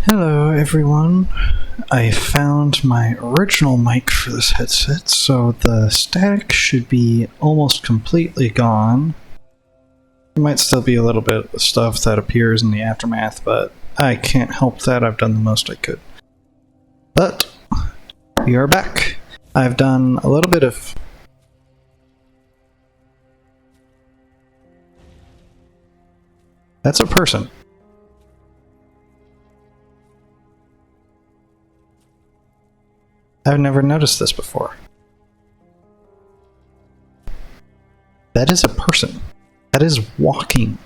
Hello everyone. I found my original mic for this headset, so the static should be almost completely gone. There might still be a little bit of stuff that appears in the aftermath, but I can't help that. I've done the most I could. But we are back. I've done a little bit of... That's a person. I've never noticed this before. That is a person. That is walking.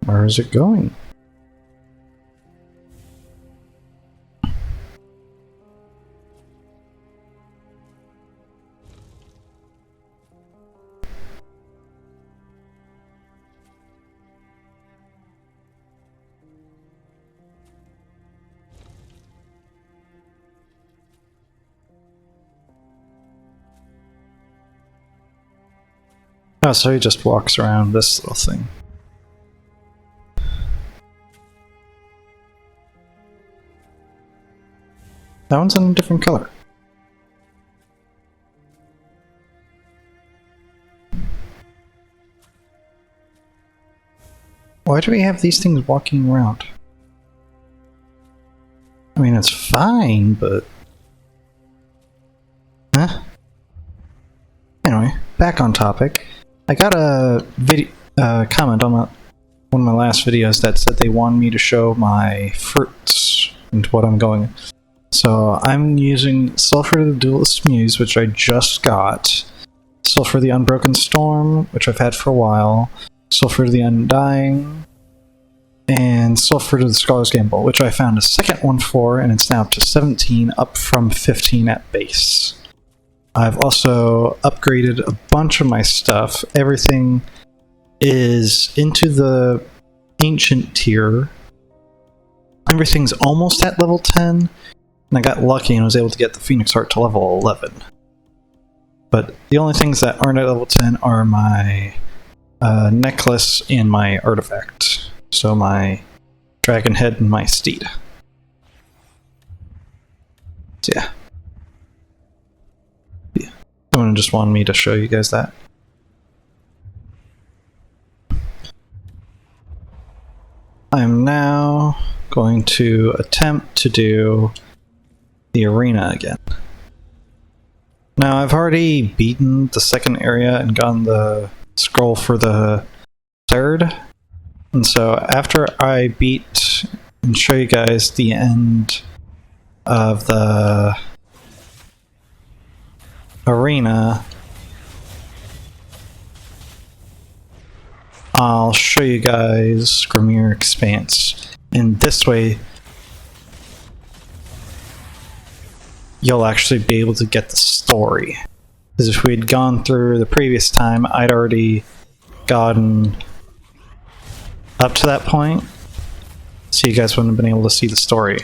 Where is it going? Oh, so he just walks around this little thing. That one's in a different color. Why do we have these things walking around? I mean, it's fine, but... Huh? Anyway, back on topic. I got a comment on one of my last videos that said they wanted me to show my fruits and what I'm going. So I'm using Sulfur the Duelist Muse, which I just got, Sulfur the Unbroken Storm, which I've had for a while, Sulfur the Undying, and Sulfur to the Scholar's Gamble, which I found a second one for, and it's now up to 17, up from 15 at base. I've also upgraded a bunch of my stuff. Everything is into the Ancient tier. Everything's almost at level 10, and I got lucky and was able to get the Phoenix Heart to level 11. But the only things that aren't at level 10 are my necklace and my artifact. So my dragon head and my steed. So yeah. Someone just wanted me to show you guys that. I'm now going to attempt to do the arena again. Now I've already beaten the second area and gotten the scroll for the third. And so after I beat and show you guys the end of the arena, I'll show you guys Grimir Expanse, and this way you'll actually be able to get the story. Because if we had gone through the previous time, I'd already gotten up to that point, so you guys wouldn't have been able to see the story.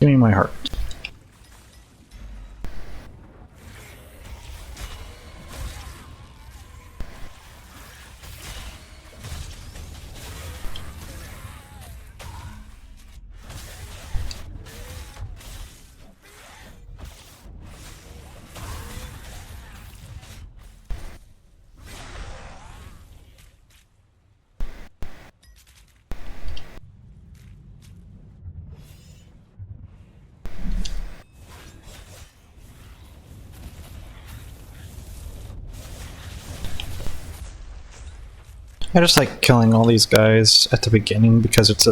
Give me my heart. I just like killing all these guys at the beginning because it's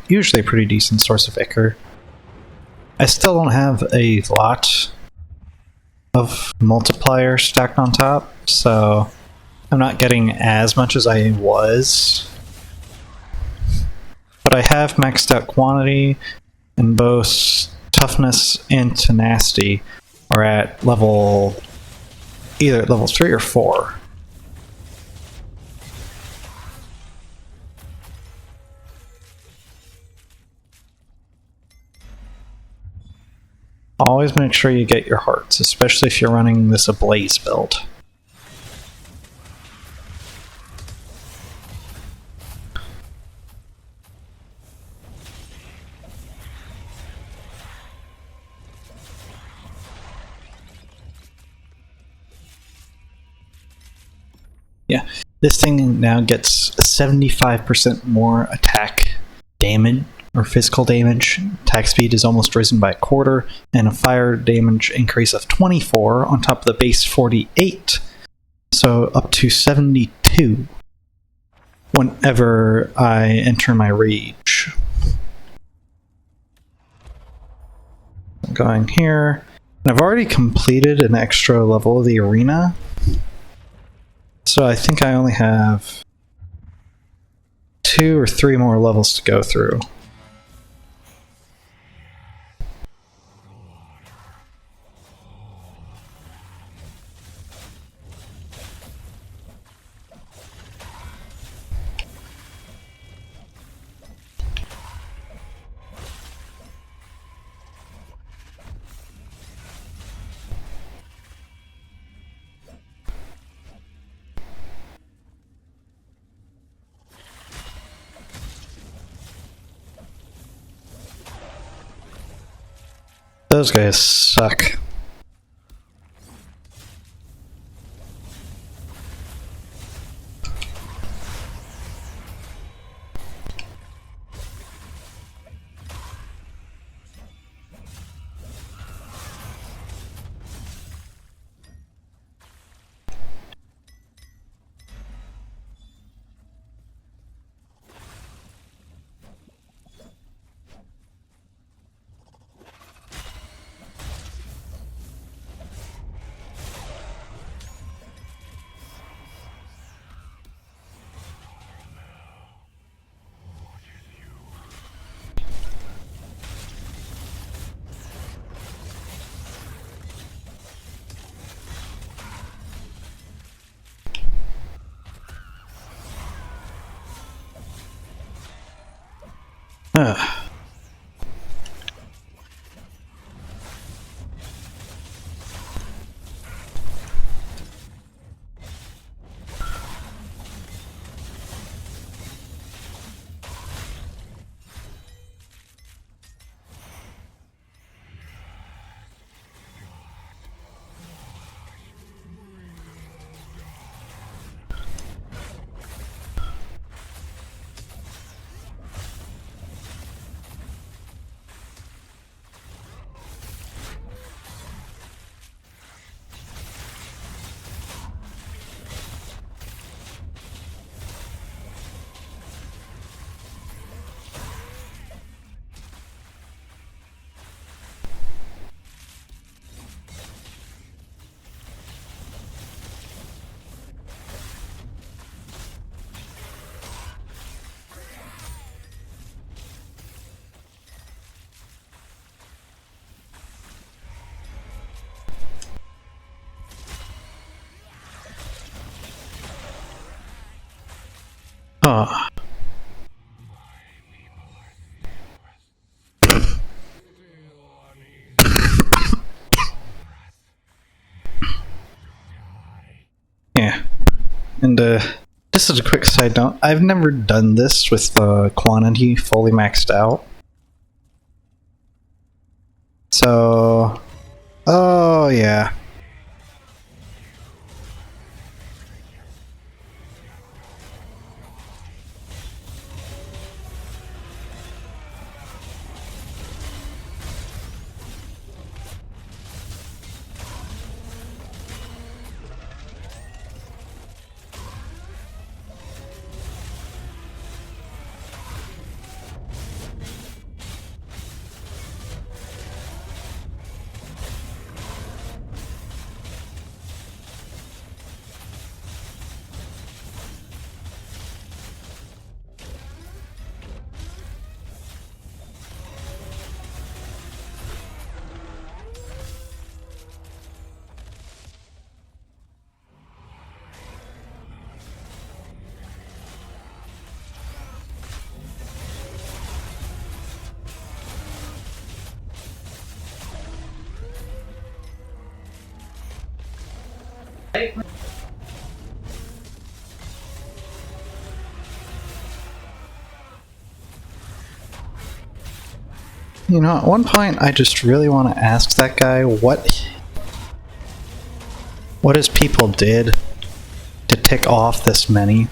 usually a pretty decent source of ichor. I still don't have a lot of multiplier stacked on top, so I'm not getting as much as I was, but I have maxed out quantity, and both toughness and tenacity are at either at level 3 or 4. Always make sure you get your hearts, especially if you're running this Ablaze build. Yeah, this thing now gets 75% more attack damage, or physical damage. Attack speed is almost risen by a quarter, and a fire damage increase of 24 on top of the base 48. So up to 72 whenever I enter my rage. I'm going here, and I've already completed an extra level of the arena. So I think I only have 2 or 3 more levels to go through. Those guys suck. Ugh. Oh. Yeah. And just as a quick side note, I've never done this with the quantity fully maxed out. So, oh yeah. You know, at one point I just really want to ask that guy what his people did to tick off this many.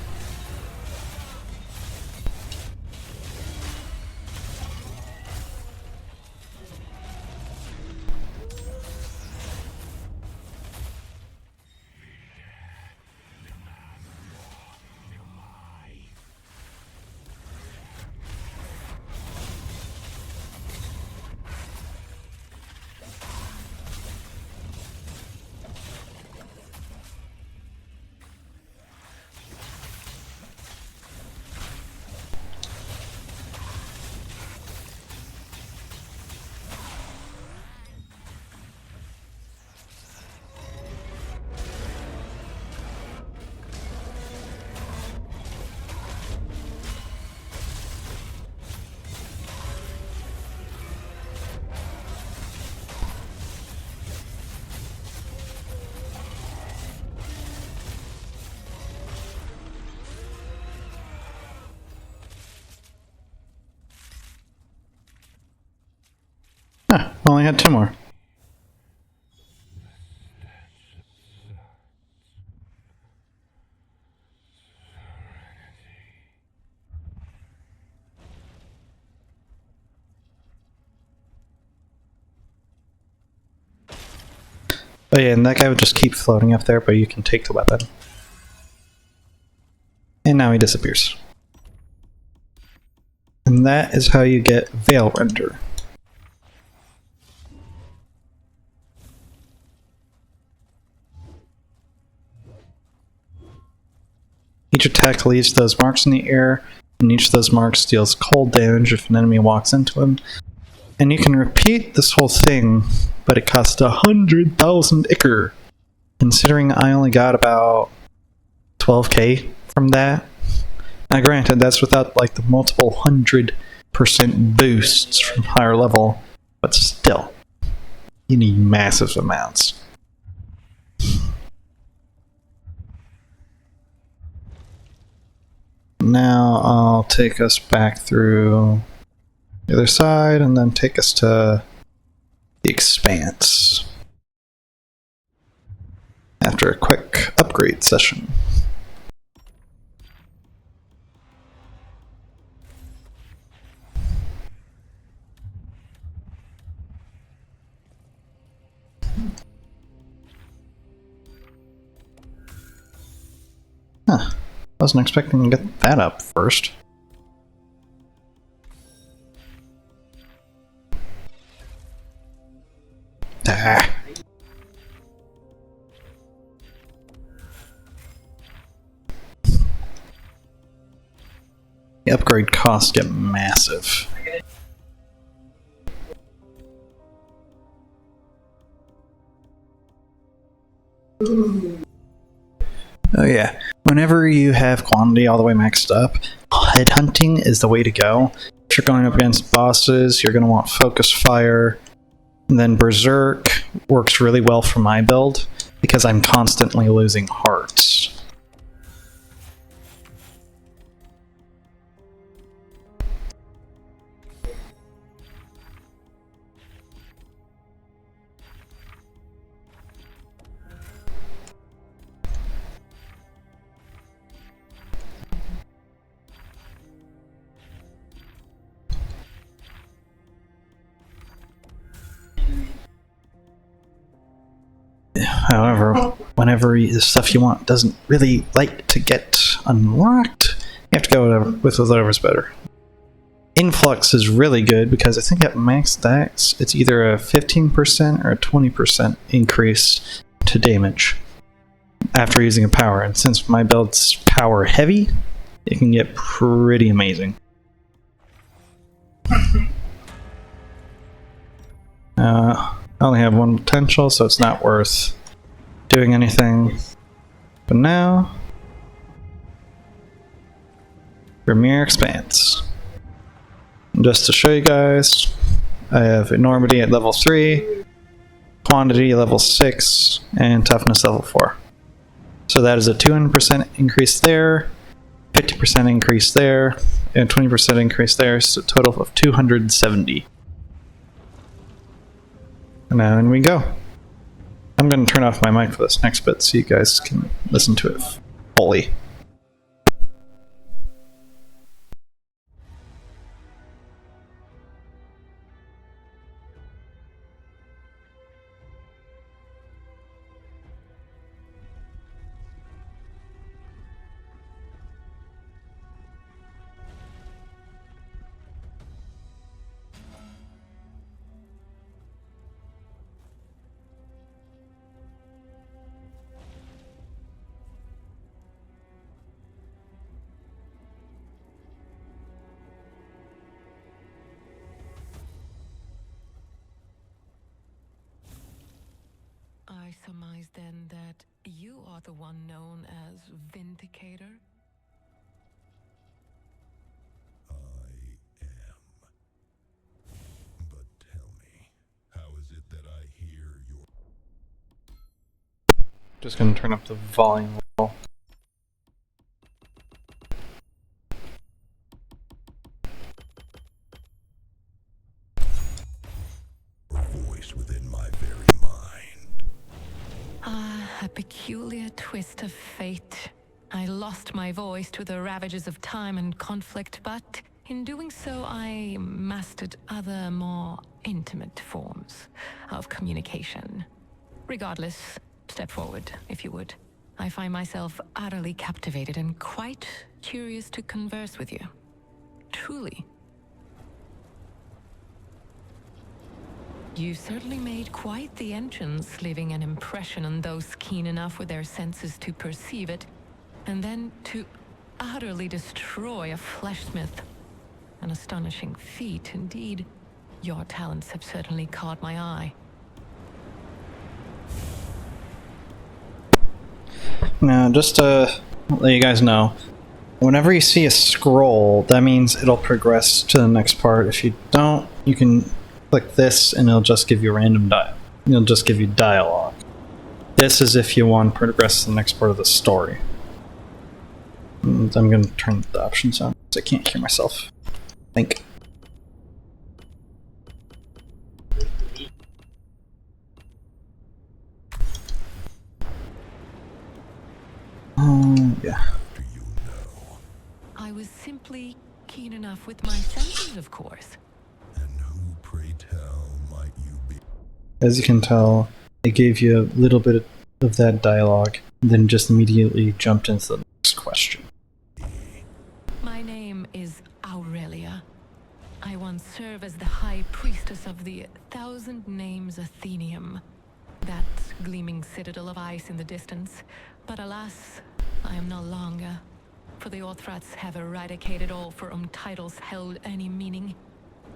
Huh, only had 2 more. Oh yeah, and that guy would just keep floating up there, but you can take the weapon. And now he disappears. And that is how you get Veil Render. Each attack leaves those marks in the air, and each of those marks deals cold damage if an enemy walks into him. And you can repeat this whole thing, but it costs 100,000 Ichor. Considering I only got about 12k from that. Now granted, that's without like the multiple 100% boosts from higher level, but still, you need massive amounts. Now I'll take us back through the other side and then take us to the Expanse after a quick upgrade session. Huh. Wasn't expecting to get that up first. Ah. The upgrade costs get massive. Oh yeah, whenever you have quantity all the way maxed up, headhunting is the way to go. If you're going up against bosses, you're going to want Focus Fire. And then Berserk works really well for my build, because I'm constantly losing hearts. However, whenever the stuff you want doesn't really like to get unlocked, you have to go with whatever's better. Influx is really good because I think at max stacks, it's either a 15% or a 20% increase to damage after using a power. And since my build's power heavy, it can get pretty amazing. I only have 1 potential, so it's not worth doing anything. But now, Premier Expanse. And just to show you guys, I have Enormity at level 3, Quantity level 6, and Toughness level 4. So that is a 200% increase there, 50% increase there, and 20% increase there, so a total of 270. And now in we go. I'm going to turn off my mic for this next bit so you guys can listen to it fully. I surmise then that you are the one known as Vindicator? I am. But tell me, how is it that I hear your Just going to turn up the volume a little. voice within my very mind? A peculiar twist of fate. I lost my voice to the ravages of time and conflict, but in doing so I mastered other, more intimate forms of communication. Regardless, step forward, if you would. I find myself utterly captivated and quite curious to converse with you. Truly. You certainly made quite the entrance, leaving an impression on those keen enough with their senses to perceive it, and then to utterly destroy a fleshsmith. An astonishing feat, indeed. Your talents have certainly caught my eye. Now, just to let you guys know, whenever you see a scroll, that means it'll progress to the next part. If you don't, you can click this and it'll just give you it'll just give you dialogue. This is if you want to progress to the next part of the story. And I'm going to turn the options on because I can't hear myself think. Yeah. Do you know? I was simply keen enough with my senses, of course. And who, pray tell, might you be? As you can tell, it gave you a little bit of that dialogue, and then just immediately jumped into the next question. My name is Aurelia. I once served as the High Priestess of the Thousand Names Athenium, that gleaming citadel of ice in the distance. But alas, I am no longer, for the Orthrats have eradicated all for whom titles held any meaning.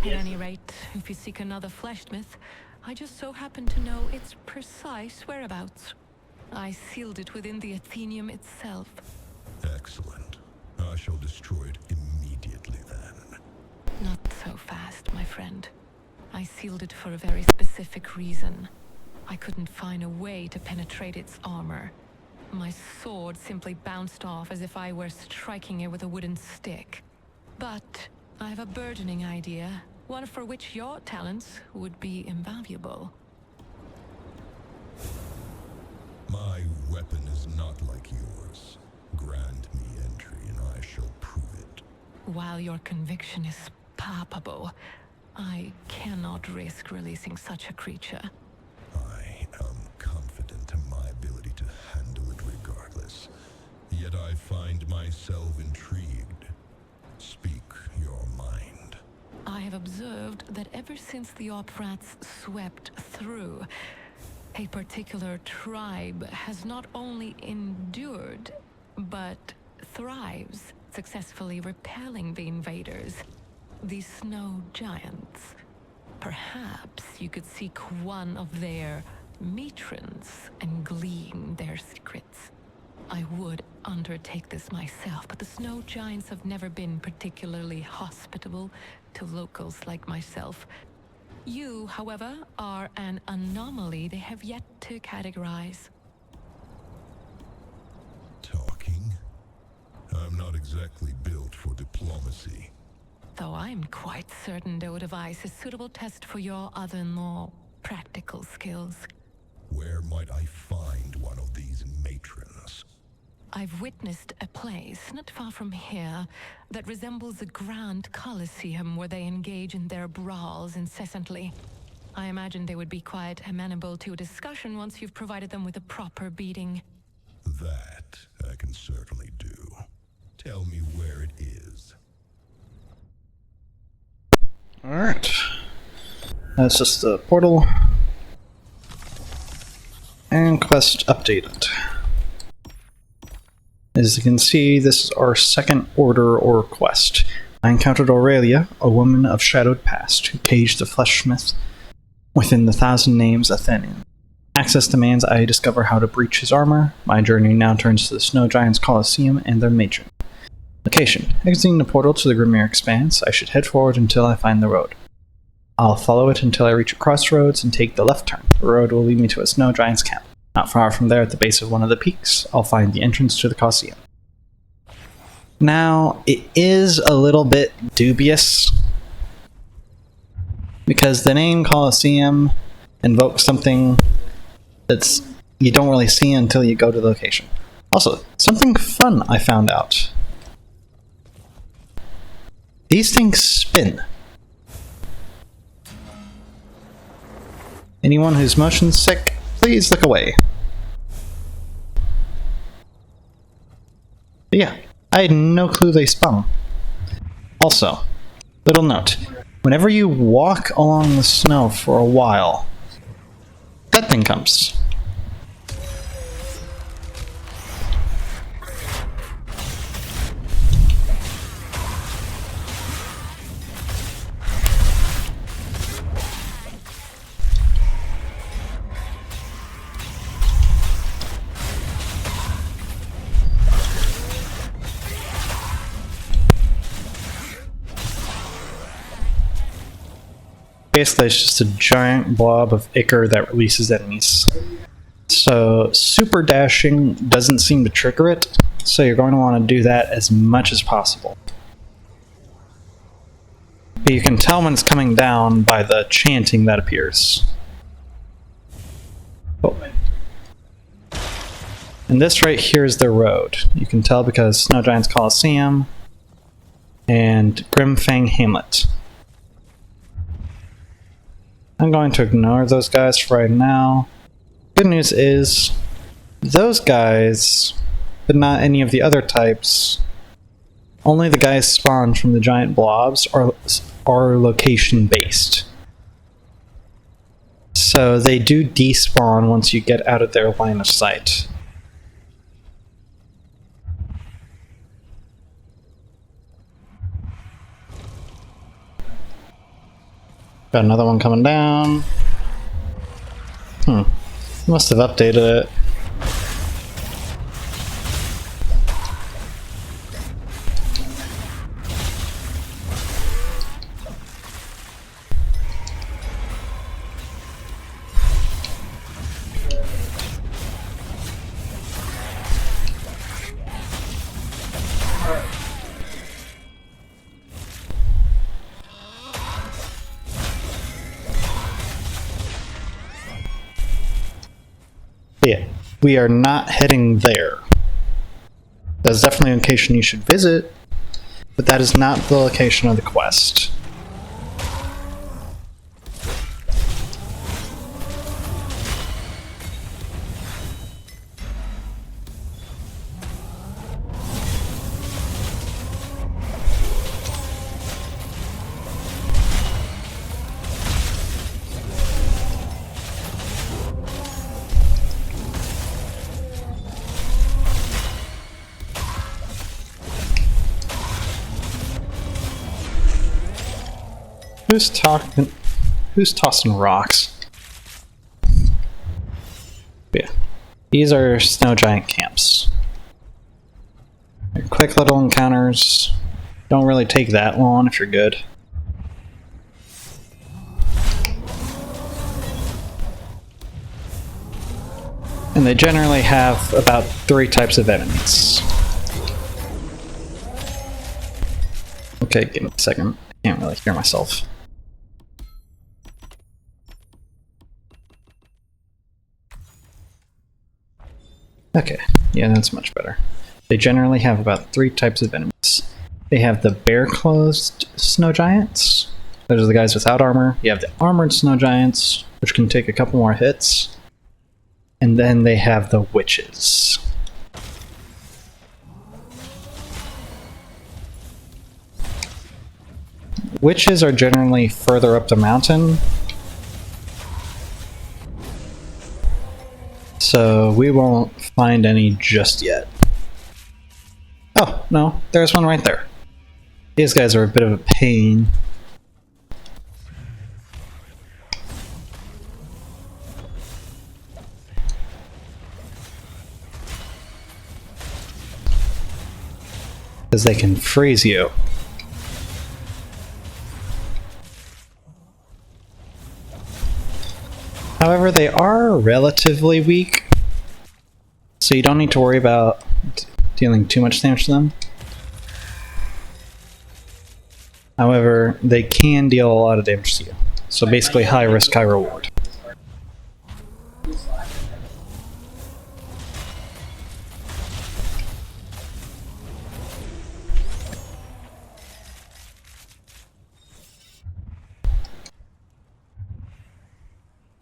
At any rate, if you seek another fleshsmith, I just so happen to know its precise whereabouts. I sealed it within the Athenium itself. Excellent. I shall destroy it immediately then. Not so fast, my friend. I sealed it for a very specific reason. I couldn't find a way to penetrate its armor. My sword simply bounced off as if I were striking it with a wooden stick. But I have a burgeoning idea, one for which your talents would be invaluable. My weapon is not like yours. Grant me entry and I shall prove it. While your conviction is palpable, I cannot risk releasing such a creature. I am confident in my ability to handle it regardless. Yet I find myself intrigued. Speak your mind. I have observed that ever since the Orthrats swept through, a particular tribe has not only endured, but thrives, successfully repelling the invaders, the snow giants. Perhaps you could seek one of their matrons and glean their secrets. I would undertake this myself, but the snow giants have never been particularly hospitable to locals like myself. You, however, are an anomaly they have yet to categorize. exactly built for diplomacy. Though I'm quite certain they would devise a suitable test for your other more practical skills. Where might I find one of these matrons? I've witnessed a place not far from here that resembles a grand coliseum where they engage in their brawls incessantly. I imagine they would be quite amenable to a discussion once you've provided them with a proper beating. That I can certainly do. Tell me where it is. Alright. That's just the portal. And quest updated. As you can see, this is our second order or quest. I encountered Aurelia, a woman of shadowed past, who caged the fleshsmith within the Thousand Names Athenian. Access demands I discover how to breach his armor. My journey now turns to the Snow Giants Colosseum and their matron. Location: exiting the portal to the Grimir Expanse, I should head forward until I find the road. I'll follow it until I reach a crossroads and take the left turn. The road will lead me to a Snow Giants camp. Not far from there, at the base of one of the peaks, I'll find the entrance to the Colosseum. Now, it is a little bit dubious, because the name Colosseum invokes something that's you don't really see until you go to the location. Also, something fun I found out. These things spin. Anyone who's motion sick, please look away. But yeah, I had no clue they spun. Also, little note. Whenever you walk along the snow for a while, that thing comes. Basically, it's just a giant blob of ichor that releases enemies. So, super dashing doesn't seem to trigger it, so you're going to want to do that as much as possible. But you can tell when it's coming down by the chanting that appears. Oh. And this right here is the road. You can tell because Snow Giants Colosseum and Grimfang Hamlet. I'm going to ignore those guys for right now. Good news is, those guys, but not any of the other types, only the guys spawned from the giant blobs are location based. So they do despawn once you get out of their line of sight. Got another one coming down. Must have updated it. Yeah, we are not heading there. That's definitely a location you should visit, but that is not the location of the quest. Who's tossing rocks? Yeah. These are snow giant camps. They're quick little encounters. Don't really take that long if you're good. And they generally have about 3 types of enemies. Okay, give me a second. I can't really hear myself. Okay, yeah, that's much better. They generally have about 3 types of enemies. They have the bare-clothed snow giants. Those are the guys without armor. You have the armored snow giants, which can take a couple more hits. And then they have the witches. Witches are generally further up the mountain, so we won't find any just yet. Oh, no, there's one right there. These guys are a bit of a pain. Because they can freeze you. However, they are relatively weak, so you don't need to worry about dealing too much damage to them. However, they can deal a lot of damage to you. So basically, high risk, high reward.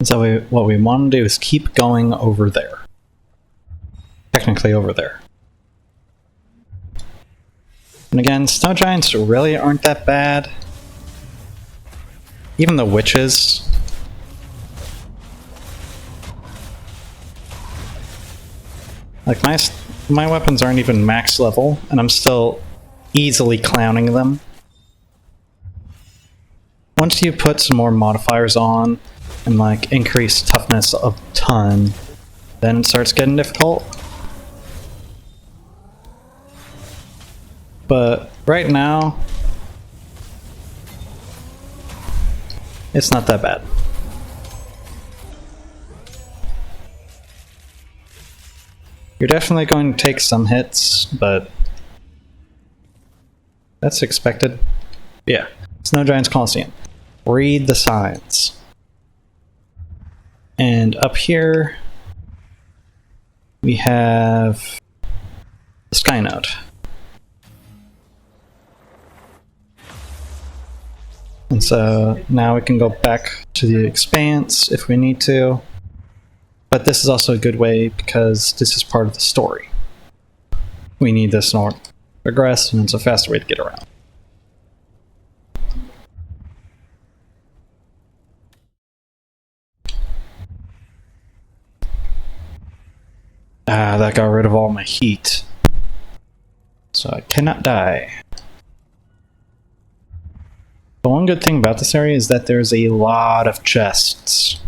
So what we want to do is keep going over there. Technically over there. And again, snow giants really aren't that bad. Even the witches. Like my weapons aren't even max level, and I'm still easily clowning them. Once you put some more modifiers on, and like increase toughness a ton, then it starts getting difficult. But right now, it's not that bad. You're definitely going to take some hits, but that's expected. Yeah, Snow Giants Coliseum. Read the signs. And up here, we have the Sky Node. And so now we can go back to the Expanse if we need to. But this is also a good way because this is part of the story. We need this in order to progress, and it's a faster way to get around. Ah, that got rid of all my heat. So I cannot die. The one good thing about this area is that there's a lot of chests.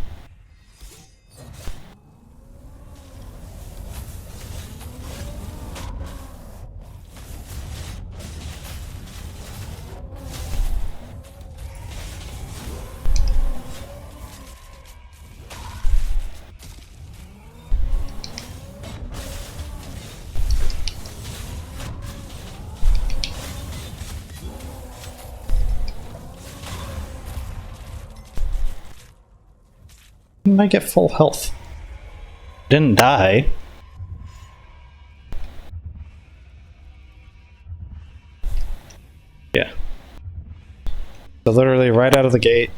Didn't I get full health? Didn't die. Yeah. So literally right out of the gate.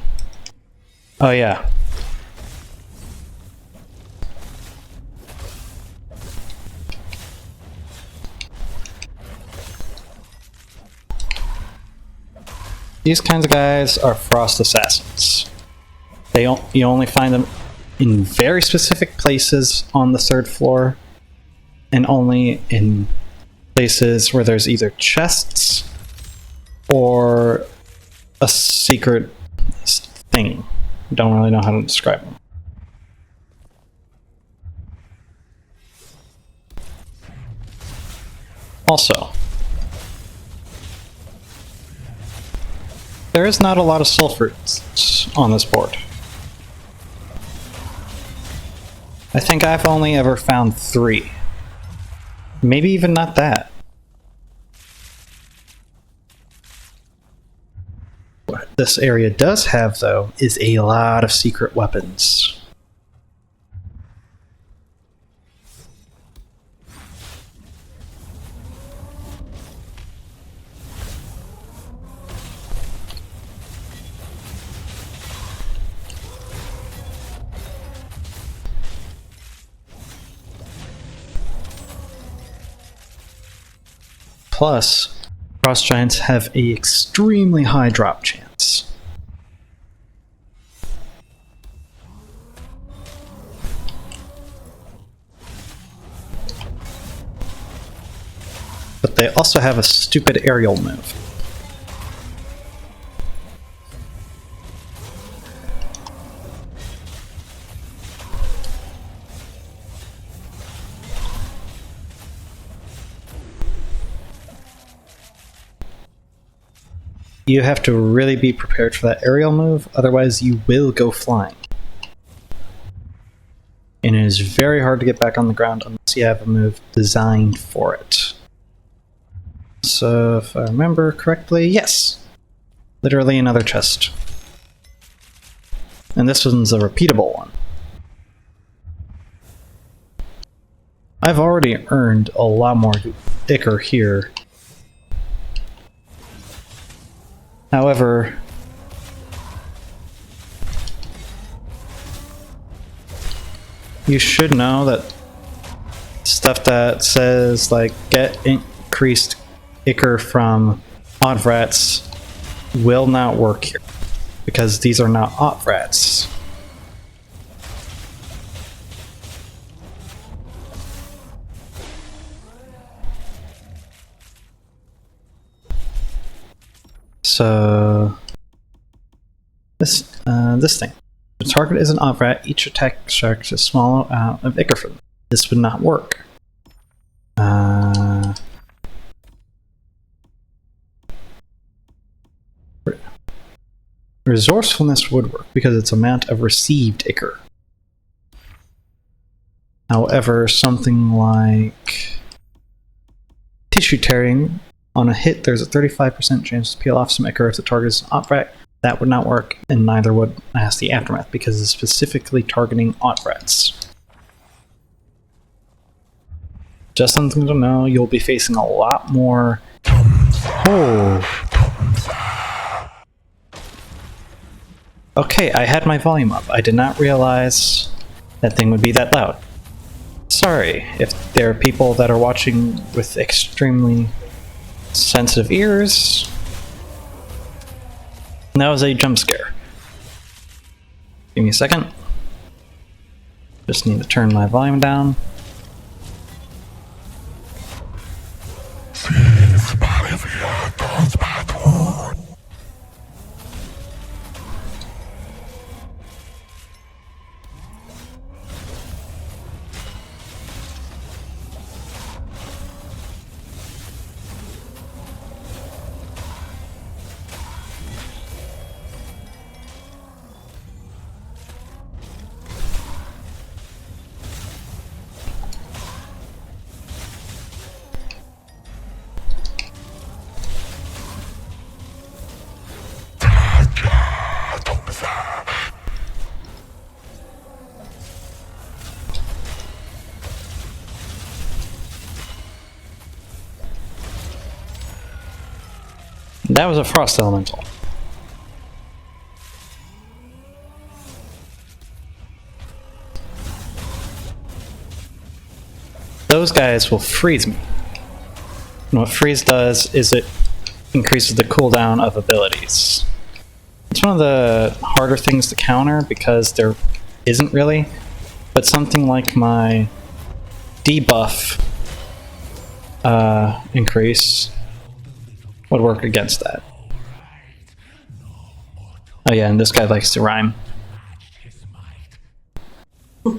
Oh yeah. These kinds of guys are Frost Assassins. You only find them in very specific places on the 3rd floor, and only in places where there's either chests or a secret thing. Don't really know how to describe them. Also, there is not a lot of soul fruits on this board. I think I've only ever found 3. Maybe even not that. this area does have, though, is a lot of secret weapons. Plus, frost giants have a extremely high drop chance. But they also have a stupid aerial move. You have to really be prepared for that aerial move, otherwise you will go flying. And it is very hard to get back on the ground unless you have a move designed for it. So, if I remember correctly, yes! Literally another chest. And this one's a repeatable one. I've already earned a lot more ichor here. However, you should know that stuff that says, like, get increased ichor from odd rats will not work here, because these are not odd rats. So this thing. The target is an odd rat. Each attack extracts a small amount of ichor from them. This would not work. Resourcefulness would work because it's amount of received ichor. However, something like tissue tearing, on a hit there's a 35% chance to peel off some ichor if the target is an odd rat. That would not work, and neither would Nasty Aftermath because it's specifically targeting odd rats. Just something to know, you'll be facing a lot more. Okay, I had my volume up. I did not realize that thing would be that loud. Sorry if there are people that are watching with extremely sensitive ears. That was a jump scare. Give me a second. Just need to turn my volume down. That was a frost elemental. Those guys will freeze me. And what freeze does is it increases the cooldown of abilities. It's one of the harder things to counter because there isn't really, but something like my debuff increase would work against that. Oh yeah, and this guy likes to rhyme. I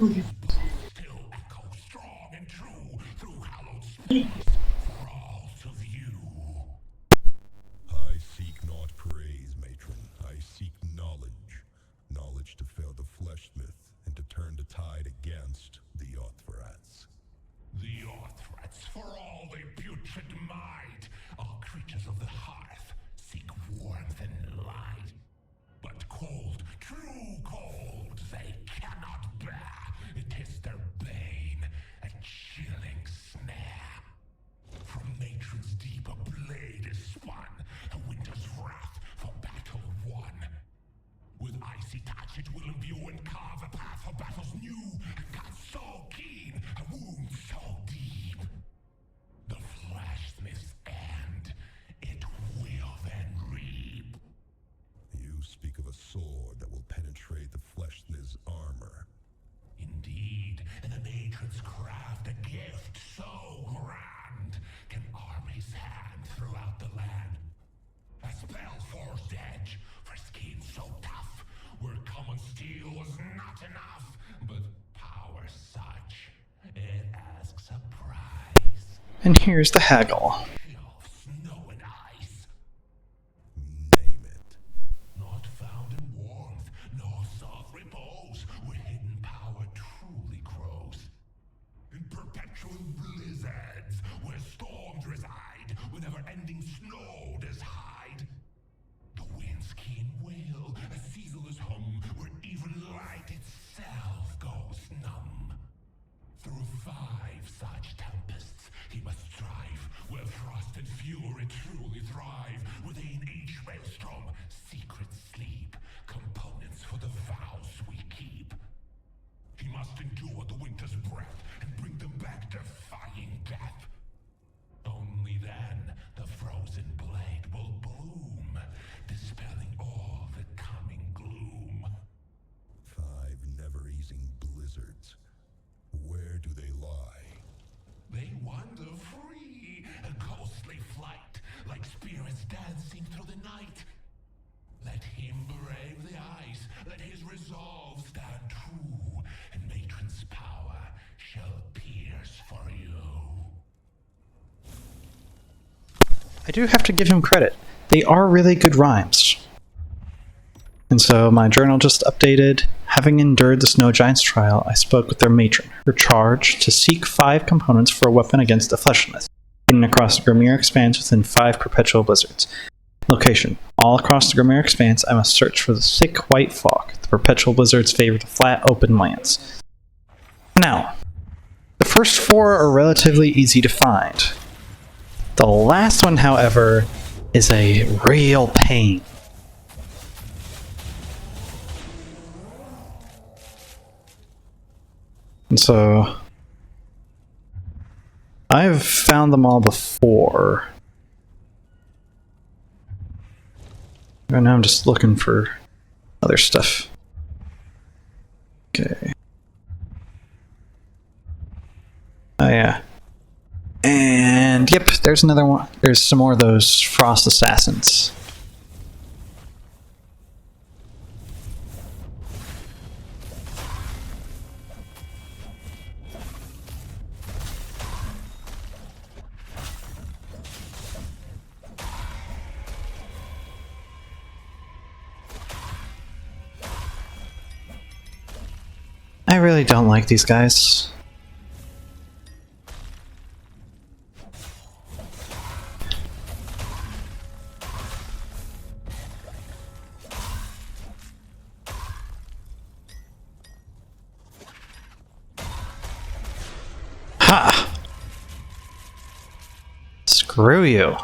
seek not praise, matron. I seek knowledge. Knowledge to fail the flesh smith and to turn the tide against the Othrats. The Othrats, for all their putrid might, are creatures of the hearth, seek warmth and light. And here's the haggle. Of snow and ice, Name it. not found in warmth, no soft repose, where hidden power truly grows. In perpetual blizzards, where storms reside, where never-ending snow does hide. The wind's keen wail, a ceaseless hum, where even light itself goes numb. Through 5 such tempests he must strive, where frost and fury truly thrive. Within each maelstrom, secrets sleep, components for the vows we keep. He must endure the winter's breath and bring them back defying death. Only then the frozen blade will bloom, dispelling all the coming gloom. 5 never-easing blizzards. Where do they lie? They wander free, a ghostly flight, like spirits dancing through the night. Let him brave the ice, let his resolve stand true, and matron's power shall pierce for you. I do have to give him credit. They are really good rhymes. And so my journal just updated. Having endured the Snow Giant's trial, I spoke with their matron. Her charge to seek 5 components for a weapon against the fleshless, hidden across the Grimere Expanse within 5 perpetual blizzards. Location: all across the Grimere Expanse, I must search for the thick white fog. The perpetual blizzards favor the flat, open lands. Now, the first 4 are relatively easy to find. The last one, however, is a real pain. And so, I've found them all before. Right now I'm just looking for other stuff. Okay. Oh yeah. And yep, there's another one. There's some more of those Frost Assassins. I really don't like these guys. Ha! Screw you.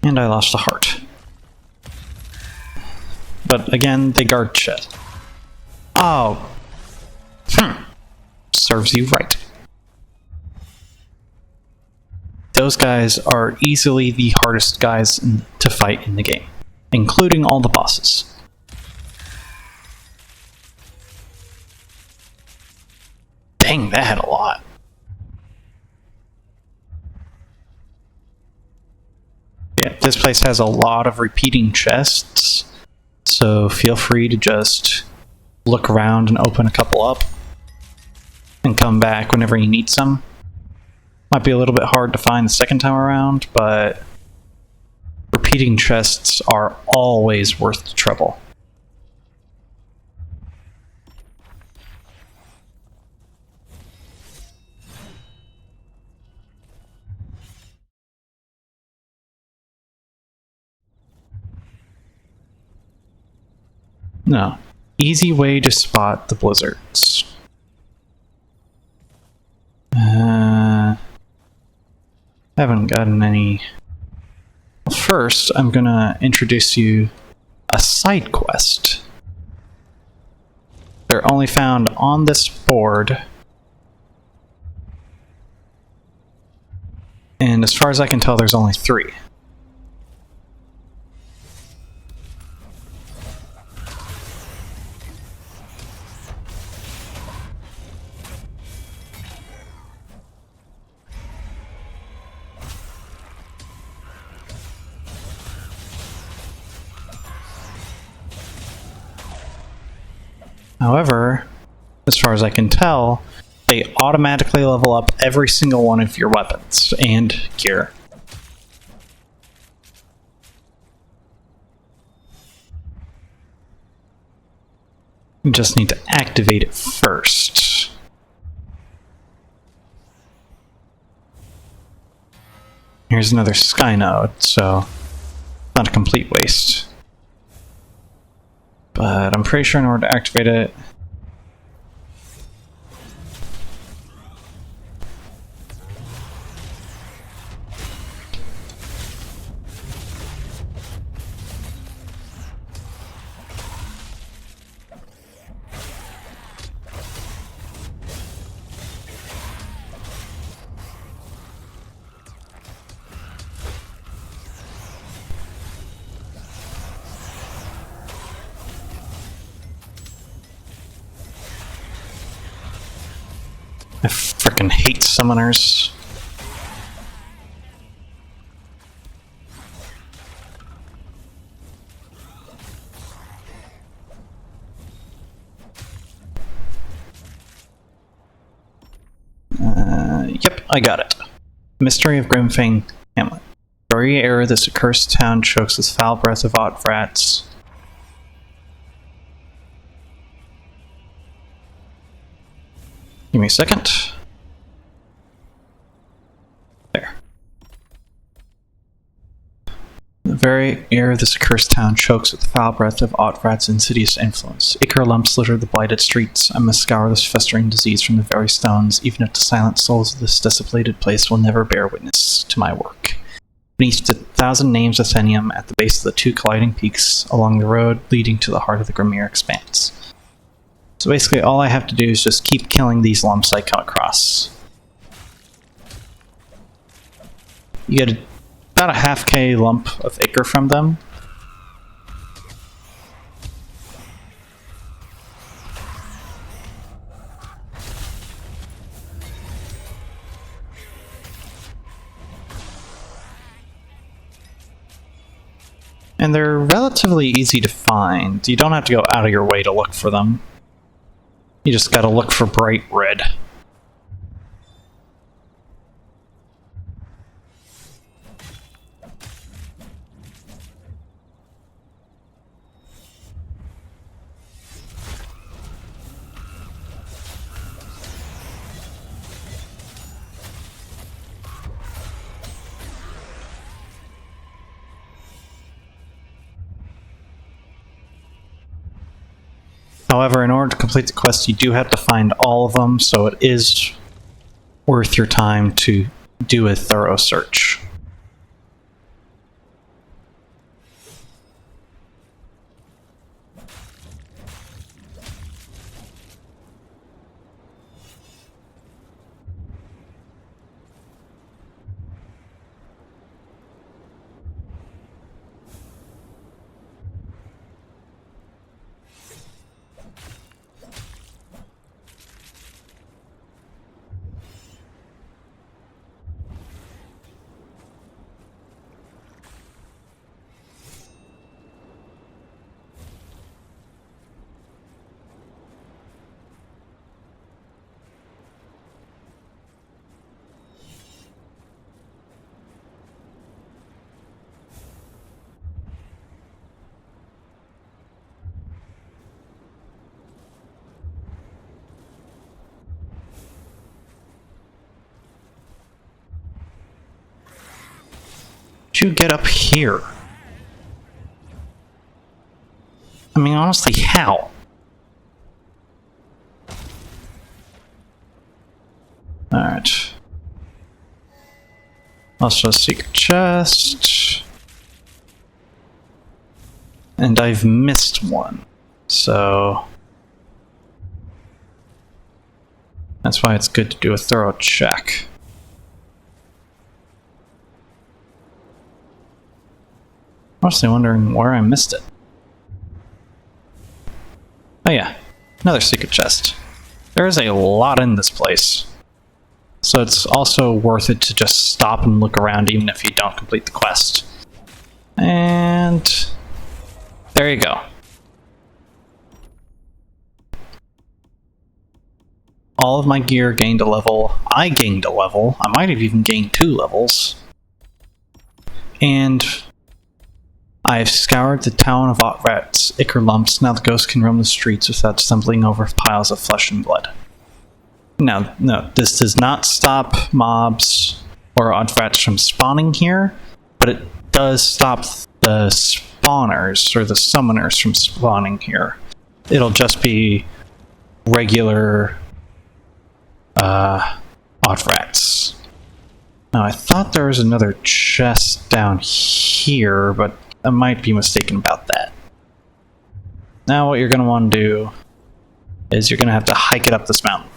And I lost a heart. But again, they guard shit. Oh. Serves you right. Those guys are easily the hardest guys to fight in the game, including all the bosses. Dang, that had a lot. Yeah, this place has a lot of repeating chests. So feel free to just look around and open a couple up and come back whenever you need some. Might be a little bit hard to find the second time around, but repeating chests are always worth the trouble. No. Easy way to spot the blizzards. Haven't gotten any. First, I'm gonna introduce you a side quest. They're only found on this board. And as far as I can tell, there's only 3. However, as far as I can tell, they automatically level up every single one of your weapons and gear. You just need to activate it first. Here's another sky node, so not a complete waste. But I'm pretty sure in order to activate it, I frickin' hate summoners. Yep, I got it. Mystery of Grimfang Hamlet. During the era, this accursed town chokes with foul breath of odd rats. Give me a second. There. The very air of this accursed town chokes with the foul breath of odd rat's insidious influence. Ichor lumps litter the blighted streets. I must scour this festering disease from the very stones, even if the silent souls of this desolated place will never bear witness to my work. Beneath the 1,000 names Athenium, at the base of the 2 colliding peaks, along the road leading to the heart of the Grimir Expanse. So basically all I have to do is just keep killing these lumps I come across. You get about a half-K lump of ichor from them. And they're relatively easy to find. You don't have to go out of your way to look for them. You just gotta look for bright red. However, in order to complete the quest, you do have to find all of them, so it is worth your time to do a thorough search. You get up here? I mean, honestly, how? Alright. Also, secret chest. And I've missed one. So that's why it's good to do a thorough check. Mostly wondering where I missed it. Oh yeah, another secret chest. There's a lot in this place. So it's also worth it to just stop and look around even if you don't complete the quest. And there you go. all of my gear gained a level. I gained a level. I might have even gained 2 levels. And I've scoured the town of Otrat's ichor lumps. Now the ghost can roam the streets without stumbling over piles of flesh and blood. Now, no, this does not stop mobs or Otrats from spawning here, but it does stop the spawners or the summoners from spawning here. It'll just be regular Otrats. Now, I thought there was another chest down here, but I might be mistaken about that. Now what you're going to want to do is you're going to have to hike it up this mountain.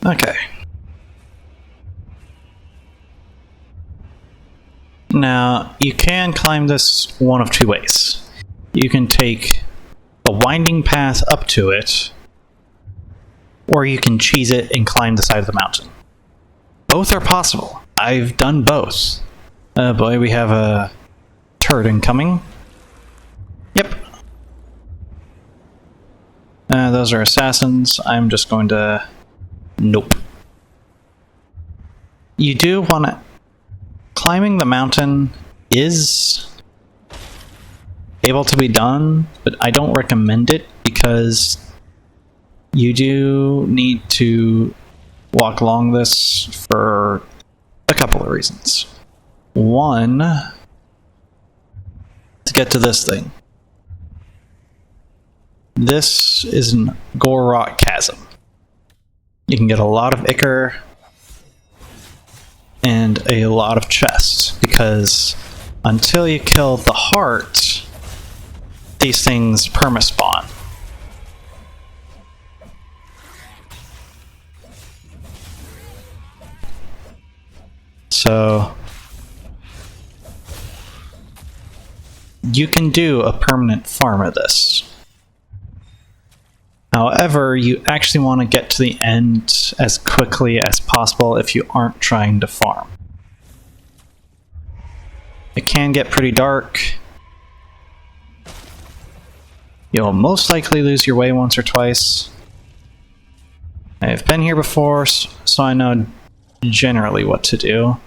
Okay. Now, you can climb this one of 2 ways. You can take a winding path up to it, or you can cheese it and climb the side of the mountain. Both are possible. I've done both. Oh boy, we have a turret incoming. Yep. Those are assassins. I'm just going to... Nope. You do want to... Climbing the mountain is able to be done, but I don't recommend it because you do need to walk along this for a couple of reasons. One, to get to this thing. This is an Gorok chasm. You can get a lot of ichor and a lot of chests, because until you kill the heart, these things perma-spawn. So you can do a permanent farm of this. However, you actually want to get to the end as quickly as possible if you aren't trying to farm. It can get pretty dark. You'll most likely lose your way once or twice. I've been here before, so I know generally what to do.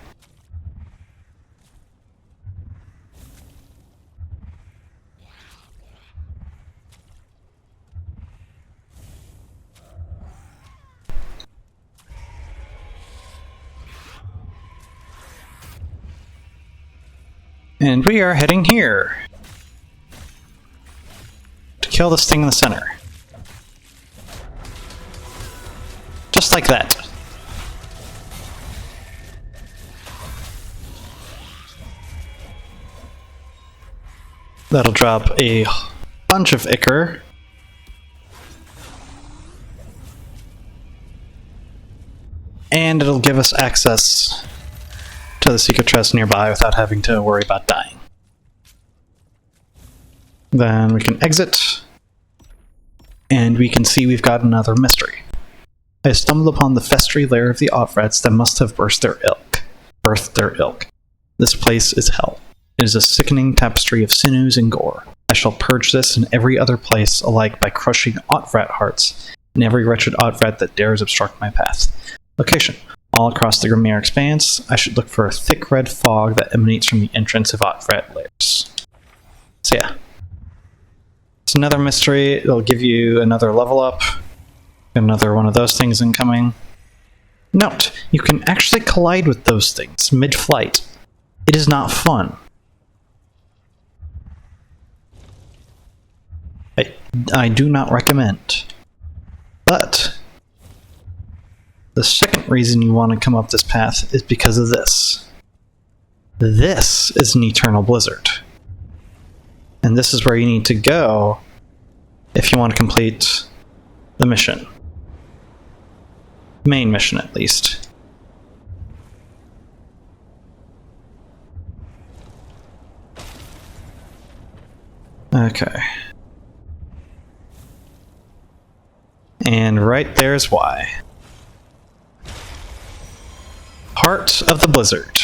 And we are heading here to kill this thing in the center. Just like that. That'll drop a bunch of ichor. And it'll give us access to the secret chest nearby without having to worry about dying. Then we can exit, and we can see we've got another mystery. I stumbled upon the festry lair of the Otrats that must have birthed their ilk. This place is hell. It is a sickening tapestry of sinews and gore. I shall purge this and every other place alike by crushing Otrat hearts and every wretched Otrat that dares obstruct my path. Location: all across the Grimir Expanse. I should look for a thick red fog that emanates from the entrance of Otrat lairs. So yeah. It's another mystery. It'll give you another level up. Another one of those things incoming. Note, you can actually collide with those things mid-flight. It is not fun. I do not recommend. But the second reason you want to come up this path is because of this. This is an eternal blizzard. And this is where you need to go if you want to complete the mission. Main mission, at least. Okay. And right there's why. Heart of the Blizzard.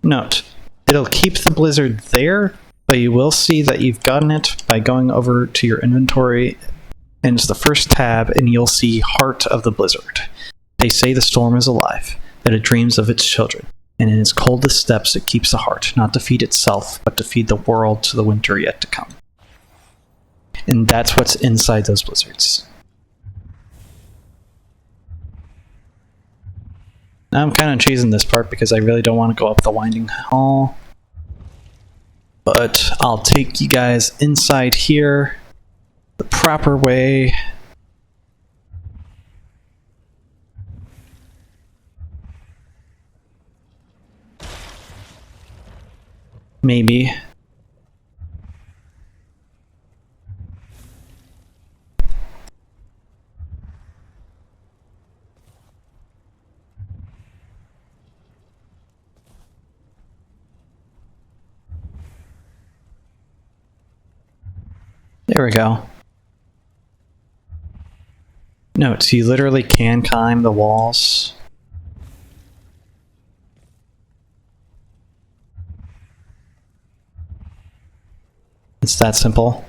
Note, it'll keep the blizzard there, but you will see that you've gotten it by going over to your inventory and it's the first tab and you'll see Heart of the Blizzard. They say the storm is alive, that it dreams of its children, and in its coldest steps it keeps the heart, not to feed itself, but to feed the world to the winter yet to come. And that's what's inside those blizzards. Now I'm kind of choosing this part because I really don't want to go up the winding hall. But I'll take you guys inside here the proper way. Maybe. There we go. Note, you literally can climb the walls. It's that simple.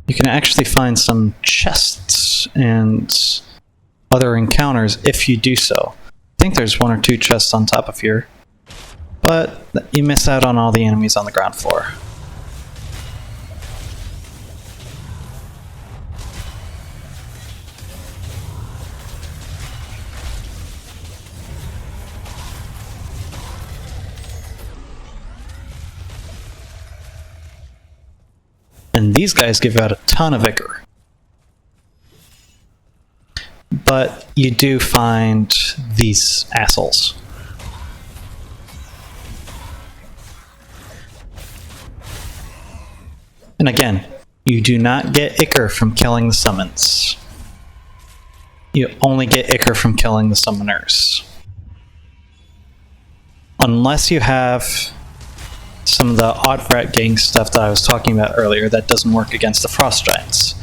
You can actually find some chests and other encounters if you do so. I think there's 1 or 2 chests on top of here, but you miss out on all the enemies on the ground floor. And these guys give out a ton of vigor. But you do find these assholes. And again, you do not get Ichor from killing the summons. You only get Ichor from killing the summoners. Unless you have some of the Oddrat gang stuff that I was talking about earlier that doesn't work against the Frost Giants.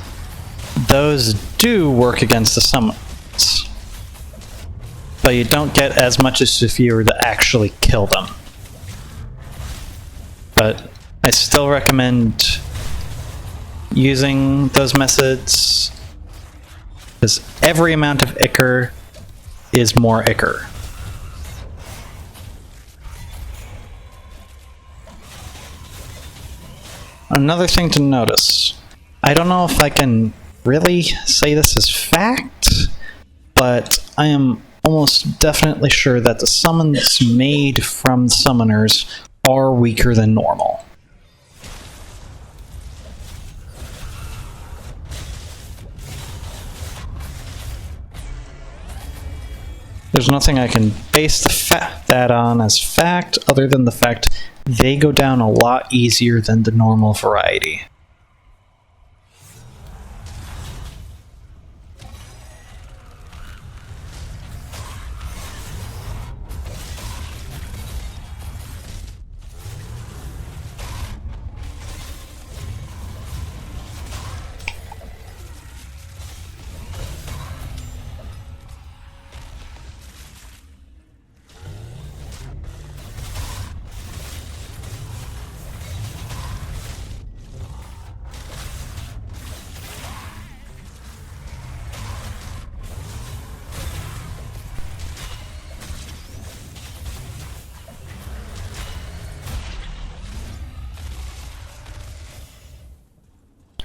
Those do work against the summons, but you don't get as much as if you were to actually kill them. But I still recommend using those methods, because every amount of Ichor is more Ichor. Another thing to notice, I don't know if I can really say this as fact, but I am almost definitely sure that the summons made from summoners are weaker than normal. There's nothing I can base that on as fact, other than the fact they go down a lot easier than the normal variety.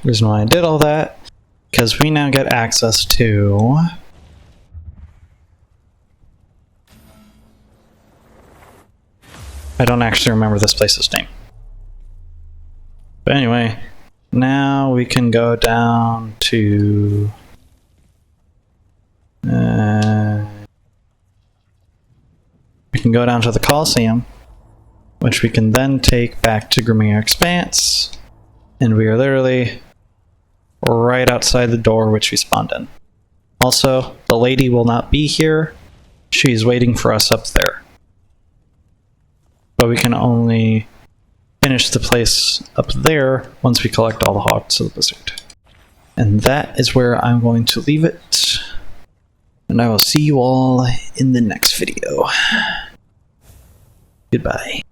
The reason why I did all that, because we now get access to I don't actually remember this place's name. But anyway, now we can go down to... we can go down to the Coliseum, which we can then take back to Grimier Expanse, and we are literally right outside the door which we spawned in. Also, the lady will not be here. She's waiting for us up there. But we can only finish the place up there once we collect all the Hawks of the Blizzard. And that is where I'm going to leave it. And I will see you all in the next video. Goodbye.